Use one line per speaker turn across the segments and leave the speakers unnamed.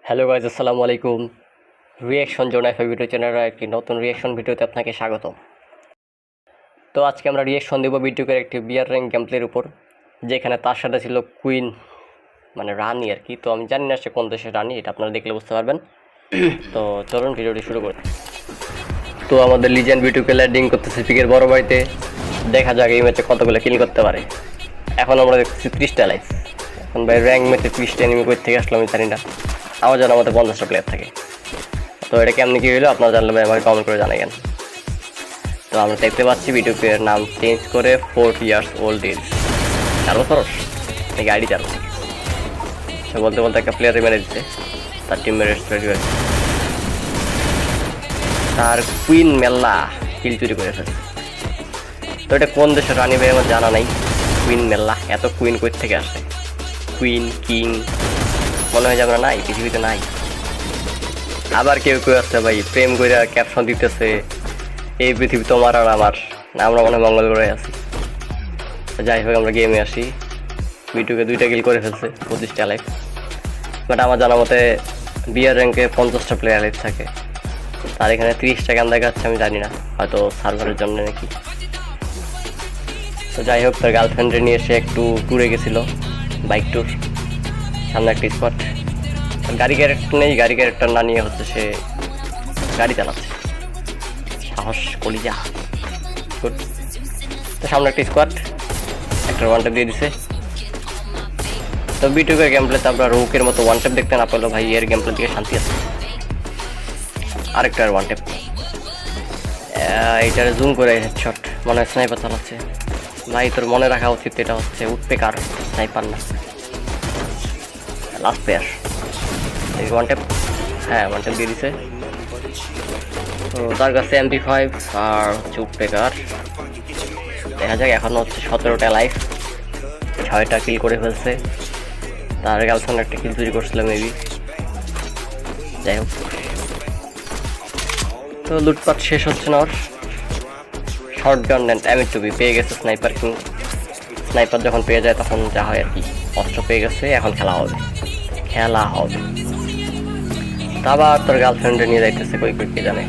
Hello guys, আসসালামু আলাইকুম। Reaction zone F video চ্যানেলের একটি নতুন রিয়াকশন ভিডিওতে আপনাকে স্বাগত। তো আজকে আমরা রিয়াকশন দেবো বিটুকের একটি বিয়ার র্যাঙ্ক গেমপ্লের উপর, যেখানে তার সাথে ছিল কুইন, মানে রানী আর কি। তো আমি জানি না সে কোন দেশের রানী, এটা আপনারা দেখলে বুঝতে পারবেন। তো চলুন ভিডিওটি শুরু করি। তো আমাদের লিজেন্ড বিটুকে ল্যান্ডিং করতেছে পিকের বড় বাড়িতে। দেখা যাক এই ম্যাচে কতগুলো কিল করতে পারে। এখন আমরা দেখছি 30টা লাইফ। এখন ভাই র্যাঙ্ক ম্যাচে 30টা এনিমি কই থেকে আসলো আমি জানি না। আমার জানা আমাদের 50টা প্লেয়ার থাকে। তো এটা কেমনি কী হলো আপনারা জানলে ভাই আমাকে কমেন্ট করে জানাবেন। তো আমরা দেখতে পাচ্ছি বিটুকের নাম চেঞ্জ করে 40 ইয়ার্স ওল্ড এজ। 4 বছর নাকি আইডি 4 বছর। সে বলতে বলতে একটা প্লেয়ারে মেরে দিচ্ছে, তার টিম মেরে রেডি হয়েছে। তার কুইন মেল্লা কিল চুরি করে ফেলছে। তো এটা কোন দেশের রানী ভাই আমার জানা নাই। কুইন মেল্লা, এত কুইন কই থেকে আসে? কুইন কিং মনে হয় যে আমরা নাই, পৃথিবীতে নাই। আবার কেউ কেউ আছে ভাই প্রেম করে ক্যাপশন দিতেছে, এই পৃথিবী তোমার আর আমার, না আমরা মনে হয় মঙ্গল গ্রহে আছি। যাই হোক আমরা গেমে আসি। বিটুকে 2টা কিল করে ফেলছে, 25টা লাইফ। বাট আমার জানা মতে বিয়ার র্যাঙ্কে 50টা প্লেয়ার লাইফ থাকে, তার এখানে 30টা কেন দেখাচ্ছে আমি জানি না, হয়তো সার্ভারের জন্য নাকি। তো যাই হোক তার গার্লফ্রেন্ডে নিয়ে সে একটু ট্যুরে গেছিলো, বাইক ট্যুর। সামনে একটা স্পট, গাড়ি ক্যারেক্টার নেই, গাড়ি ক্যারেক্টার না নিয়ে হচ্ছে সে গাড়ি চালাচ্ছে। সাহস কলিজা গুড। তো সামনে একটা স্কোয়াড, একটা ওয়ান ট্যাপ দিয়ে দিছে। তো বিটুকের গেম প্লেতে আমরা রোকের মতো ওয়ান ট্যাপ দেখতে না পেলো ভাই, এর গেম প্লে দিকে শান্তি আছে। আরেকটা ওয়ান ট্যাপ, এইটার জুম করে হেডশট, মনে হয় স্নাইপার চালাচ্ছে। ভাই তোর মনে রাখা উচিত এটা হচ্ছে উঠপেকার, স্নাইপার না। লাস্ট প্লেয়ার ওয়ান ট্যাপ, হ্যাঁ ওয়ান ট্যাপ দিয়ে দিছে। তো তার কাছে MP5 আর উঠপেকার। দেখা যাক, এখন হচ্ছে 17টা লাইফ, 6টা কিল করে ফেলছে। তার গার্লফ্রেন্ড একটা কিল চুরি করছিল মেবি। যাই হোক, তো লুটপাট শেষ হচ্ছে না ওর। শর্ট গান অ্যান্ড M2B পেয়ে গেছে স্নাইপার কিং। স্নাইপার যখন পেয়ে যায় তখন যা হয় আর কি, অস্ত্র পেয়ে গেছে, এখন খেলা হবে। আবার তোর গার্লফ্রেন্ডে নিয়ে যাইতেছে কই কে জানে।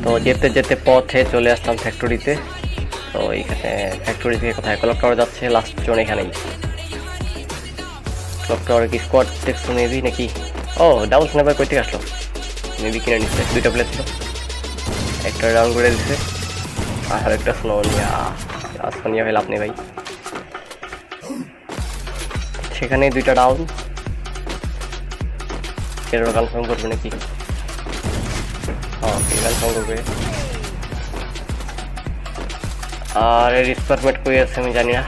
তো যেতে যেতে পথে চলে আসলাম ফ্যাক্টরিতে। তো এইখানে ফ্যাক্টরি থেকে কোথায় ক্লক টাওয়ার যাচ্ছে, লাস্ট জোন এখানেই। ক্লক টাওয়ারে কি স্কোয়াড দেখছো মেবি নাকি? ও ডাবল স্নাইপার কই থেকে আসলো, মেবি কিনে নিচ্ছে। 2টা প্লেয়ার ছিল, একটা ডাউন করে দিচ্ছে, আর একটা সোনিয়া হয়ে লাভ নেই ভাই। সেখানে 2টা ডাউন। এর কনফার্ম করবে নাকি? হ্যাঁ কনফার্ম করবে। আর এর ডিপার্টমেন্ট কই আছে আমি জানি না।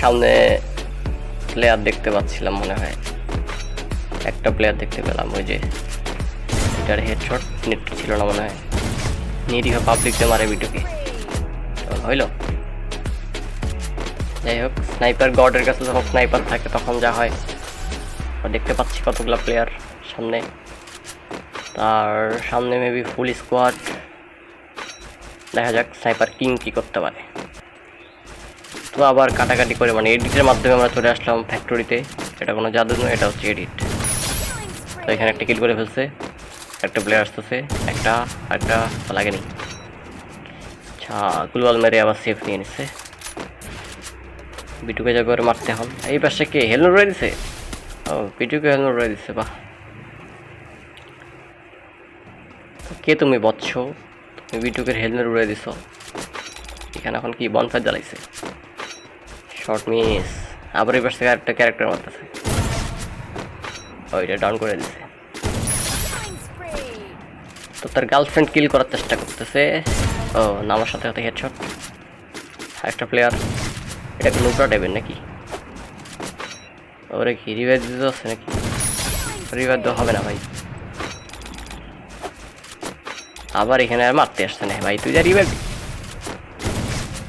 সামনে প্লেয়ার দেখতে পাচ্ছিলাম, মনে হয় একটা প্লেয়ার দেখতে পেলাম, ওই যে এটার হেডশট নেট ছিল না মনে হয়। নিরীহ পাবলিককে মারে বিটুকে হইল। যাই হোক, স্নাইপার গডের কাছে যখন স্নাইপার থাকে তখন যা হয়। দেখতে পাচ্ছি কতগুলো প্লেয়ার সামনে, তার সামনে মেবি ফুল স্কোয়াড। দেখা যাক স্নাইপার কিং কি করতে পারে। তো আবার কাটাকাটি করে, মানে এডিটের মাধ্যমে আমরা চলে আসলাম ফ্যাক্টরিতে। এটা কোনো জাদু নয়, এটা হচ্ছে এডিট। তো এখানে একটা কিল করে ফেলছে, একটা প্লেয়ার আসতেছে, একটা লাগেনি। আচ্ছা গুলওয়াল মেরে আবার সেফ নিয়ে নিচ্ছে। বিটুকে যাবে ওরে মারতে এখন। এই পাশে কে হেলমেট রয়ে দিছে? ও বিটুকে হেলমেট রয়ে দিচ্ছে, বাহ। কে তুমি বৎস? তুমি বিটুকের হেলমেট উড়ে দিছ। এখানে এখন কি বনফায়ার জ্বালাইছে? Short miss. আবার এই পাশ থেকে একটা ক্যারেক্টার মারতেছে, ওইটা ডাউন করে দিছে। তো তার গার্লফ্রেন্ড কিল করার চেষ্টা করতেছে। ও নামার সাথে সাথে হেডশট। একটা প্লেয়ার, এটা কি নোবরা টাইপের নাকি? ওরে কি রিভাইভ দিতে হচ্ছে নাকি? রিভাইভ দেওয়া হবে না ভাই। আবার এখানে আর মারতে আসছে না ভাই, তুই যা রিভাইভ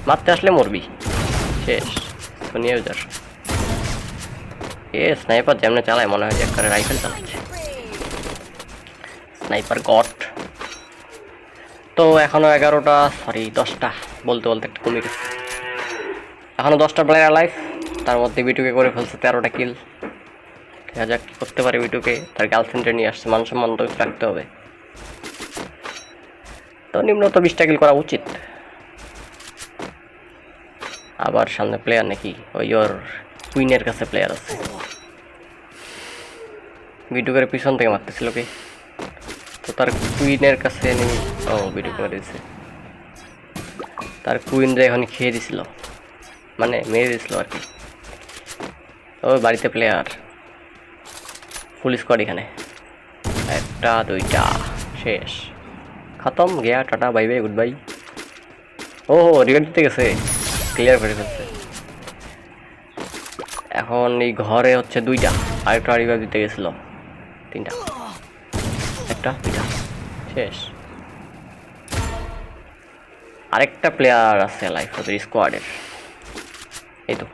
মারতে আসলে মরবি, শেষ। সোনিয়া ইউজার এ স্নাইপার যেমন চালায় মনে হয় যে একটা রাইফেল চালাচ্ছে। Sniper goat. তো এখনো 11টা, সরি 10টা বলতে বলতে একটা কমে গেছে। এখনও 10টা প্লেয়ার লাইফ, তার মধ্যে বিটুকে করে ফেলছে 13টা কিল। দেখা যাক কী করতে পারে বিটুকে। তার গার্লফ্রেন্ডে নিয়ে আসছে, মান সম্মান তো রাখতে হবে, তো নিম্নত 20টা কিল করা উচিত। আবার সামনে প্লেয়ার নাকি, ওই ওর কুইনের কাছে প্লেয়ার আছে। বিটুকের পিছন থেকে মারতেছিল কি, তো তার কুইনের কাছে ও বিটুকে মেরে দিচ্ছে। তার কুইনরা এখন খেয়ে দিছিল, মানে মেরে দিছিল আর কি। ওই বাড়িতে প্লেয়ার, ফুল স্কোয়াড এখানে, 1টা 2টা শেষ, খতম গিয়া, tata bye bye goodbye. ও রিভাইভ দিতে গেছে, ক্লিয়ার করে ফেলছে। এখন এই ঘরে হচ্ছে 2টা, আরেকটা রিভাইভ দিতে গেছিল 3টা, 1টা 2টা শেষ। আরেকটা প্লেয়ার আছে লাইফ ওদের স্কোয়াডের, এই তো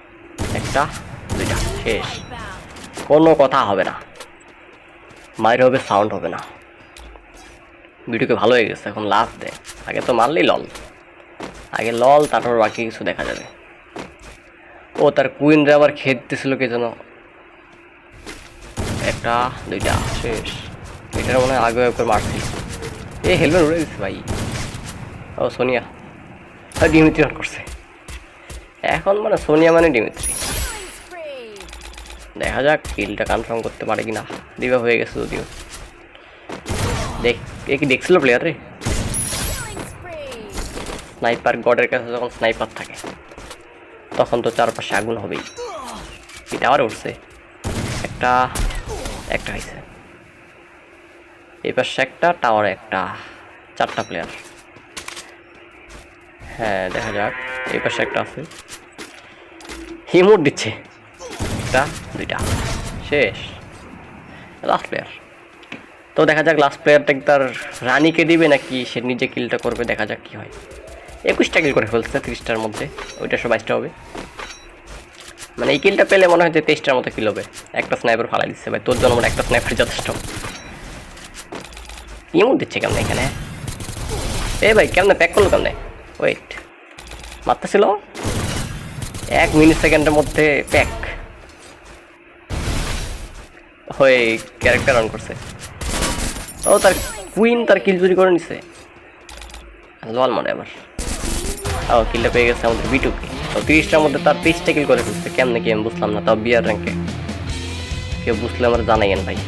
1টা 2টা শেষ। কোনো কথা হবে না, মায়ের হবে, সাউন্ড হবে না। ভিডিওকে ভালো হয়ে গেছে, এখন লাভ দেয়। আগে তো মারলেই লল, আগে লল, তারপর বাকি কিছু দেখা যাবে। ও তার কুইনরা আবার খেলতেছিল কে যেন, 1টা 2টা শেষ। এটার মনে হয় আগে একবার মারছি, এই হেলমেট উড়ে দিচ্ছে ভাই। ও সোনিয়া, ডিমিত্রি অন করছে এখন, মানে সোনিয়া মানে ডিমিত্রি। দেখা যাক কিলটা কনফার্ম করতে পারে কিনা। দিবা হয়ে গেছে যদিও, কি দেখছিল প্লেয়ার রে, স্নাইপার গডের কাছে যখন স্নাইপার থাকে তখন তো চারপাশে আগুন হবেই। কি টাওয়ার উঠছে, একটা হয়েছে, এই পাশে একটা টাওয়ার, 4টা প্লেয়ার। হ্যাঁ দেখা যাক, এই পাশে একটা আছে, হিমোট দিচ্ছে, 1টা 2টা শেষ, লাস্ট প্লেয়ার। তো দেখা যাক লাস্ট প্লেয়ারটা তার রানীকে দিবে নাকি সে নিজে কিলটা করবে, দেখা যাক কি হয়। 21টা কিল করে ফেলছে 30টার মধ্যে, ওইটা 22টা হবে। মানে এই কিলটা পেলে মনে হয় যে 23টার মতো কিল হবে। একটা স্নাইপার ফালাই দিচ্ছে ভাই, তোর জন্য একটা স্নাইপার যথেষ্ট। ইমোট দিচ্ছে কেমন এখানে, এ ভাই কেমনে প্যাক করলো কেমনে, ওয়েট মারতেছিল 1 মিনিট সেকেন্ডের মধ্যে প্যাক হয়ে ক্যারেক্টার অন করছে। ও তার কুইন তার কিল চুরি করে নিছে, লল মানে আবার। ও কিলটা পেয়ে গেছে আমাদের বিটুকে। তো 30টার মধ্যে তার 23টা কিল করে ফেলছে, কেমনে কি আমি বুঝলাম না, তাও বিয়ার র্যাঙ্কে। কেউ বুঝলে আমার জানাইয়েন ভাই।